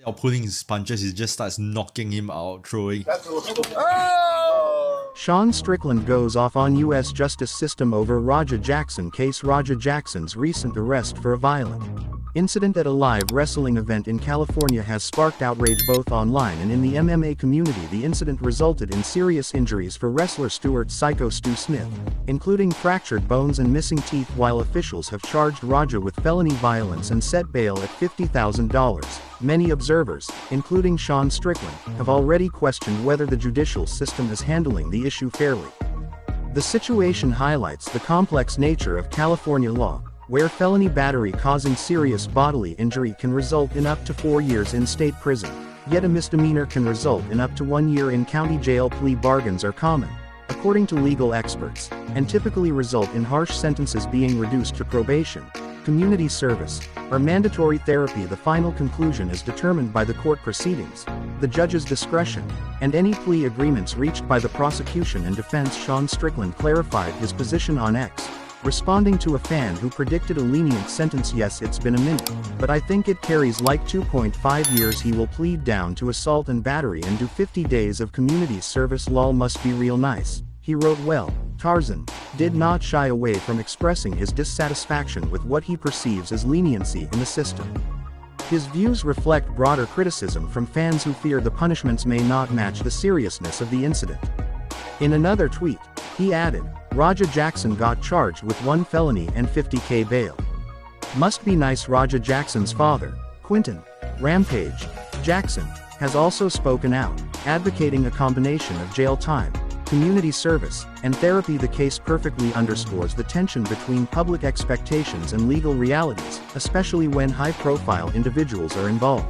Or pulling his punches, he just starts knocking him out, throwing. Sean Strickland goes off on U.S. justice system over Roger Jackson case. Roger Jackson's recent arrest for a violent incident at a live wrestling event in California has sparked outrage both online and in the MMA community. The incident resulted in serious injuries for wrestler Stuart "Psycho" Stu Smith, including fractured bones and missing teeth, while officials have charged Roger with felony violence and set bail at $50,000. Many observers, including Sean Strickland, have already questioned whether the judicial system is handling the issue fairly. The situation highlights the complex nature of California law, where felony battery causing serious bodily injury can result in up to 4 years in state prison, yet a misdemeanor can result in up to 1 year in county jail. Plea bargains are common, according to legal experts, and typically result in harsh sentences being reduced to probation, community service, or mandatory therapy. The final conclusion is determined by the court proceedings, the judge's discretion, and any plea agreements reached by the prosecution and defense. Sean Strickland clarified his position on X, responding to a fan who predicted a lenient sentence. "Yes, it's been a minute, but I think it carries like 2.5 years. He will plead down to assault and battery and do 50 days of community service. Lol, must be real nice," he wrote. Well, Tarzan did not shy away from expressing his dissatisfaction with what he perceives as leniency in the system. His views reflect broader criticism from fans who fear the punishments may not match the seriousness of the incident. In another tweet, he added, "Roger Jackson got charged with 1 felony and $50K bail. Must be nice." Roger Jackson's father, Quentin "Rampage" Jackson, has also spoken out, advocating a combination of jail time, community service, and therapy. The case perfectly underscores the tension between public expectations and legal realities, especially when high-profile individuals are involved.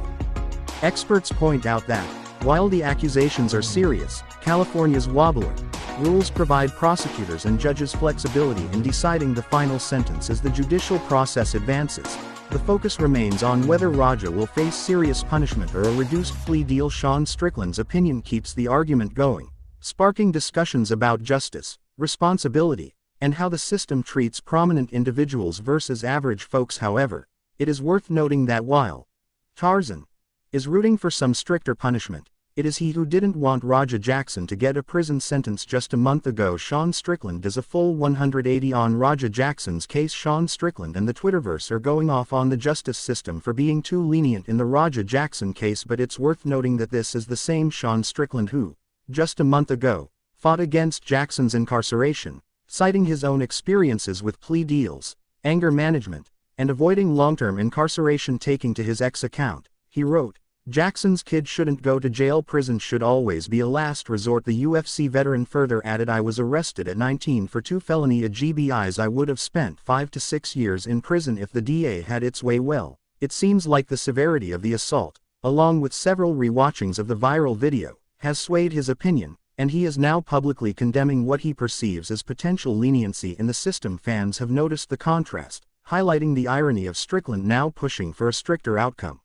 Experts point out that, while the accusations are serious, California's wobbler rules provide prosecutors and judges flexibility in deciding the final sentence. As the judicial process advances, the focus remains on whether Roger will face serious punishment or a reduced plea deal. Sean Strickland's opinion keeps the argument going, sparking discussions about justice, responsibility, and how the system treats prominent individuals versus average folks. However, it is worth noting that while Tarzan is rooting for some stricter punishment, it is he who didn't want Roger Jackson to get a prison sentence just a month ago. Sean Strickland does a full 180 on Roger Jackson's case. Sean Strickland and the Twitterverse are going off on the justice system for being too lenient in the Roger Jackson case, but it's worth noting that this is the same Sean Strickland who, just a month ago, fought against Jackson's incarceration, citing his own experiences with plea deals, anger management, and avoiding long-term incarceration. Taking to his X account, he wrote, "Jackson's kid shouldn't go to jail. Prison should always be a last resort." The UFC veteran further added, "I was arrested at 19 for 2 felony GBIs. I would have spent 5 to 6 years in prison if the DA had its way." Well, it seems like the severity of the assault, along with several rewatchings of the viral video, has swayed his opinion, and he is now publicly condemning what he perceives as potential leniency in the system. Fans have noticed the contrast, highlighting the irony of Strickland now pushing for a stricter outcome.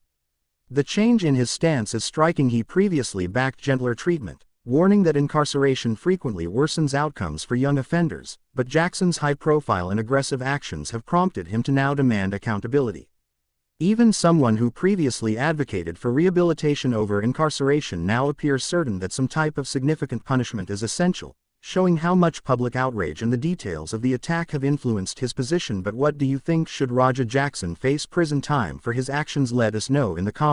The change in his stance is striking. He previously backed gentler treatment, warning that incarceration frequently worsens outcomes for young offenders, but Jackson's high-profile and aggressive actions have prompted him to now demand accountability. Even someone who previously advocated for rehabilitation over incarceration now appears certain that some type of significant punishment is essential, showing how much public outrage and the details of the attack have influenced his position. But what do you think? Should Roger Jackson face prison time for his actions? Let us know in the comments.